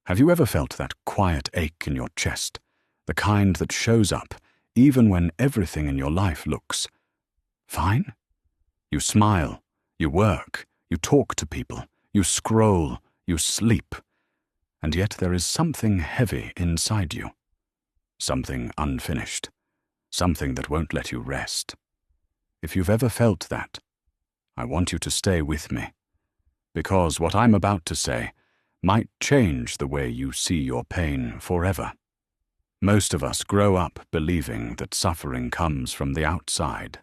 Have you ever felt that quiet ache in your chest, the kind that shows up even when everything in your life looks fine? You smile, you work, you talk to people, you scroll, you sleep, and yet there is something heavy inside you, something unfinished, something that won't let you rest. If you've ever felt that, I want you to stay with me, because what I'm about to say might change the way you see your pain forever. Most of us grow up believing that suffering comes from the outside,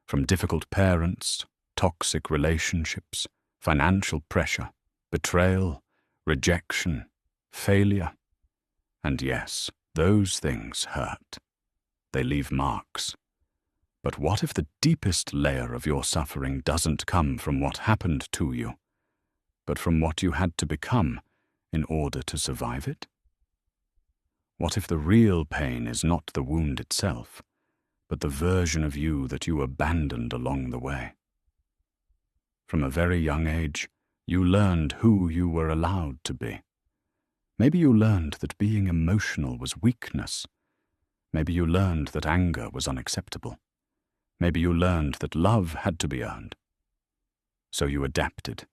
from difficult parents, toxic relationships, financial pressure, betrayal, rejection, failure. And yes, those things hurt. They leave marks. But what if the deepest layer of your suffering doesn't come from what happened to you, but from what you had to become in order to survive it? What if the real pain is not the wound itself, but the version of you that you abandoned along the way? From a very young age, you learned who you were allowed to be. Maybe you learned that being emotional was weakness. Maybe you learned that anger was unacceptable. Maybe you learned that love had to be earned. So you adapted.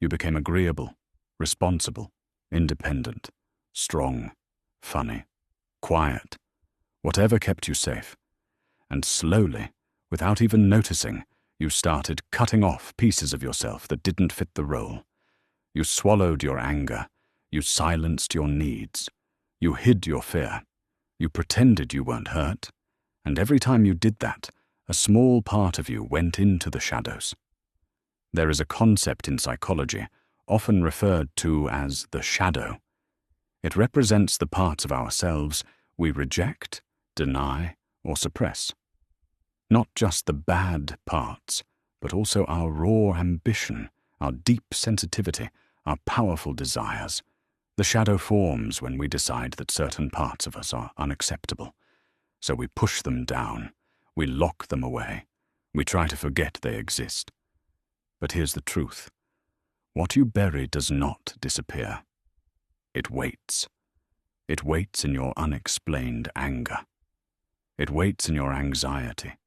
You became agreeable, responsible, independent, strong, funny, quiet, whatever kept you safe. And slowly, without even noticing, you started cutting off pieces of yourself that didn't fit the role. You swallowed your anger. You silenced your needs. You hid your fear. You pretended you weren't hurt. And every time you did that, a small part of you went into the shadows. There is a concept in psychology, often referred to as the shadow. It represents the parts of ourselves we reject, deny, or suppress. Not just the bad parts, but also our raw ambition, our deep sensitivity, our powerful desires. The shadow forms when we decide that certain parts of us are unacceptable. So we push them down, we lock them away, we try to forget they exist. But here's the truth. What you bury does not disappear. It waits. It waits in your unexplained anger. It waits in your anxiety.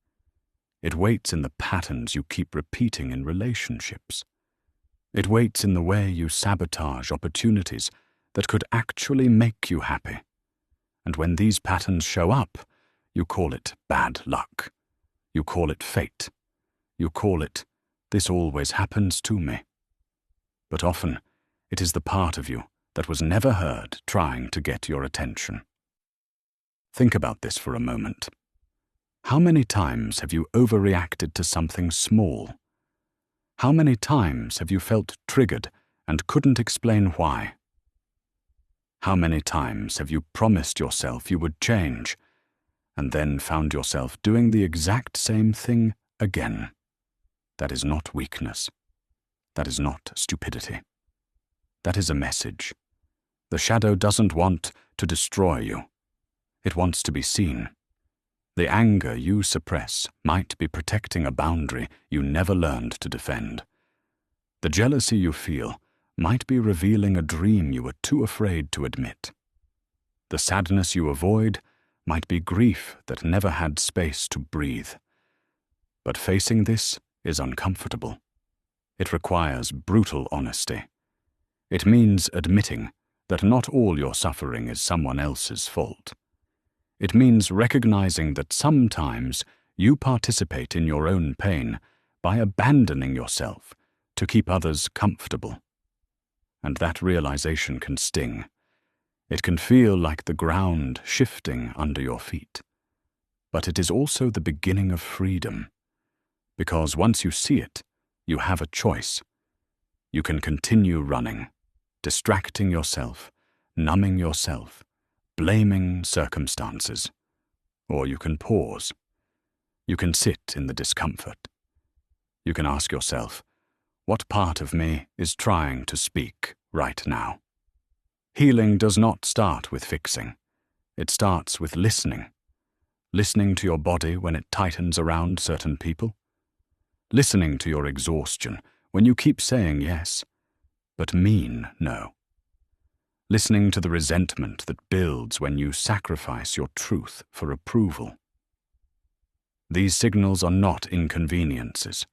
It waits in the patterns you keep repeating in relationships. It waits in the way you sabotage opportunities that could actually make you happy. And when these patterns show up, you call it bad luck. You call it fate. You call it, this always happens to me. But often, it is the part of you that was never heard trying to get your attention. Think about this for a moment. How many times have you overreacted to something small? How many times have you felt triggered and couldn't explain why? How many times have you promised yourself you would change, and then found yourself doing the exact same thing again? That is not weakness. That is not stupidity. That is a message. The shadow doesn't want to destroy you. It wants to be seen. The anger you suppress might be protecting a boundary you never learned to defend. The jealousy you feel might be revealing a dream you were too afraid to admit. The sadness you avoid might be grief that never had space to breathe. But facing this is uncomfortable. It requires brutal honesty. It means admitting that not all your suffering is someone else's fault. It means recognizing that sometimes you participate in your own pain by abandoning yourself to keep others comfortable. And that realization can sting. It can feel like the ground shifting under your feet. But it is also the beginning of freedom. Because once you see it, you have a choice. You can continue running, distracting yourself, numbing yourself, blaming circumstances. Or you can pause. You can sit in the discomfort. You can ask yourself, what part of me is trying to speak right now? Healing does not start with fixing. It starts with listening. Listening to your body when it tightens around certain people. Listening to your exhaustion when you keep saying yes, but mean no. listening to the resentment that builds when you sacrifice your truth for approval. These signals are not inconveniences.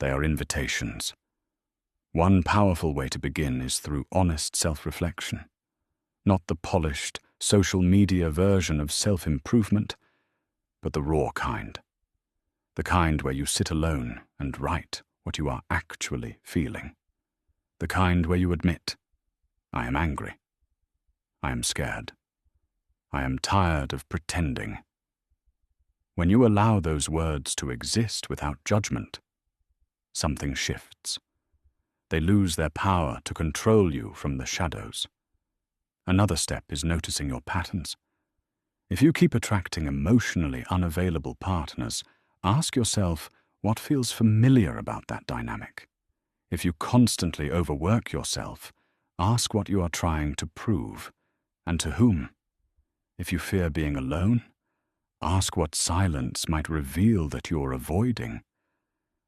They are invitations. One powerful way to begin is through honest self-reflection, not the polished, social media version of self-improvement, but the raw kind. The kind where you sit alone and write what you are actually feeling. The kind where you admit, I am angry. I am scared. I am tired of pretending. When you allow those words to exist without judgment, something shifts. They lose their power to control you from the shadows. Another step is noticing your patterns. If you keep attracting emotionally unavailable partners, ask yourself what feels familiar about that dynamic. If you constantly overwork yourself, ask what you are trying to prove, and to whom. If you fear being alone, ask what silence might reveal that you're avoiding.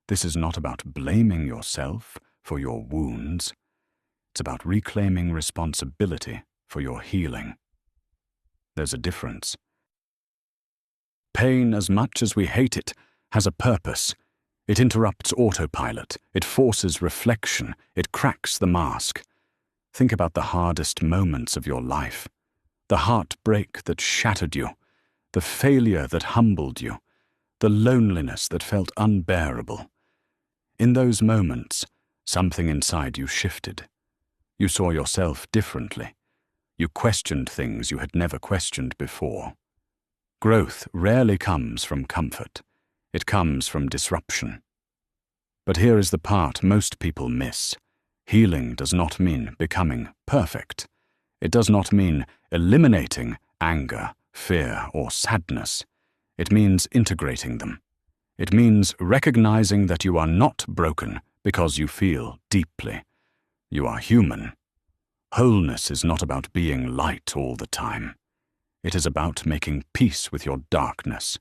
This is not about blaming yourself for your wounds. It's about reclaiming responsibility for your healing. There's a difference. Pain, as much as we hate it, has a purpose. It interrupts autopilot. It forces reflection. It cracks the mask. Think about the hardest moments of your life. The heartbreak that shattered you. The failure that humbled you. The loneliness that felt unbearable. In those moments, something inside you shifted. You saw yourself differently. You questioned things you had never questioned before. Growth rarely comes from comfort. It comes from disruption. But here is the part most people miss. Healing does not mean becoming perfect. It does not mean eliminating anger, fear, or sadness. It means integrating them. It means recognizing that you are not broken because you feel deeply. You are human. Wholeness is not about being light all the time. It is about making peace with your darkness.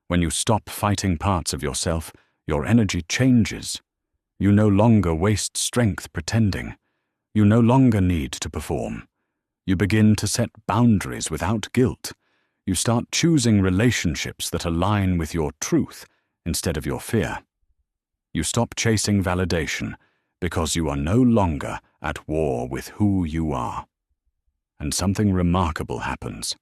When you stop fighting parts of yourself, your energy changes. You no longer waste strength pretending. You no longer need to perform. You begin to set boundaries without guilt. You start choosing relationships that align with your truth instead of your fear. You stop chasing validation because you are no longer at war with who you are. And something remarkable happens.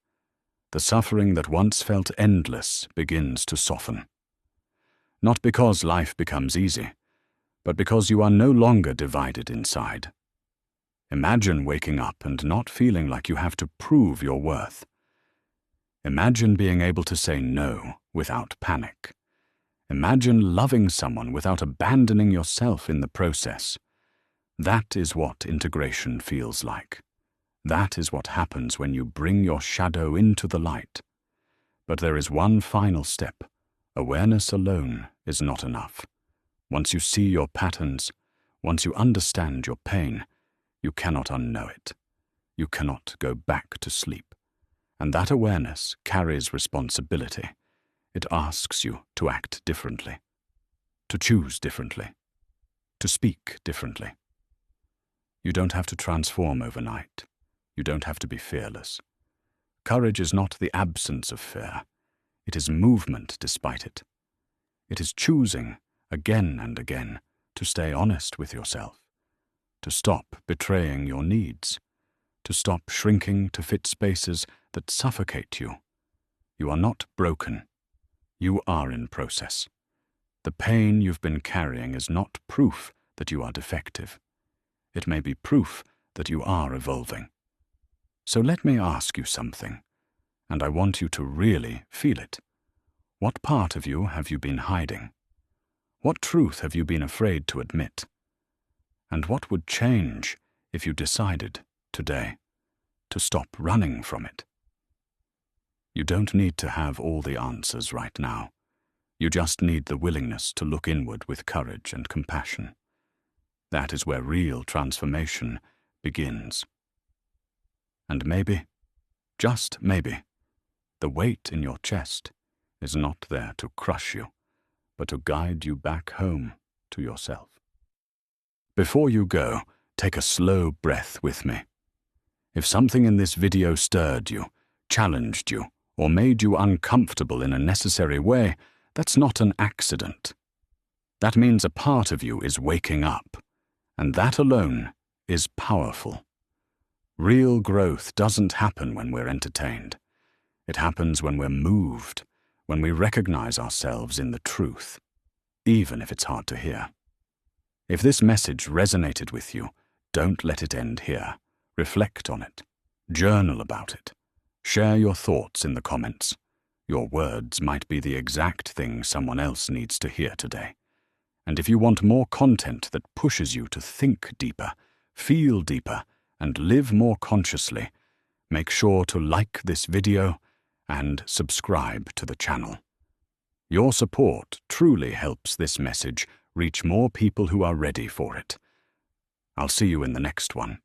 The suffering that once felt endless begins to soften. Not because life becomes easy, but because you are no longer divided inside. Imagine waking up and not feeling like you have to prove your worth. Imagine being able to say no without panic. Imagine loving someone without abandoning yourself in the process. That is what integration feels like. That is what happens when you bring your shadow into the light. But there is one final step. Awareness alone is not enough. Once you see your patterns, once you understand your pain, you cannot unknow it. You cannot go back to sleep. And that awareness carries responsibility. It asks you to act differently, to choose differently, to speak differently. You don't have to transform overnight. You don't have to be fearless. Courage is not the absence of fear. It is movement despite it. It is choosing, again and again, to stay honest with yourself, to stop betraying your needs, to stop shrinking to fit spaces that suffocate you. You are not broken. You are in process. The pain you've been carrying is not proof that you are defective. It may be proof that you are evolving. So let me ask you something, and I want you to really feel it. What part of you have you been hiding? What truth have you been afraid to admit? And what would change if you decided, today, to stop running from it? You don't need to have all the answers right now. You just need the willingness to look inward with courage and compassion. That is where real transformation begins. And maybe, just maybe, the weight in your chest is not there to crush you, but to guide you back home to yourself. Before you go, take a slow breath with me. If something in this video stirred you, challenged you, or made you uncomfortable in a necessary way, that's not an accident. That means a part of you is waking up, and that alone is powerful. Real growth doesn't happen when we're entertained. It happens when we're moved, when we recognize ourselves in the truth, even if it's hard to hear. If this message resonated with you, don't let it end here. Reflect on it. Journal about it. Share your thoughts in the comments. Your words might be the exact thing someone else needs to hear today. And if you want more content that pushes you to think deeper, feel deeper, and live more consciously, make sure to like this video and subscribe to the channel. Your support truly helps this message reach more people who are ready for it. I'll see you in the next one.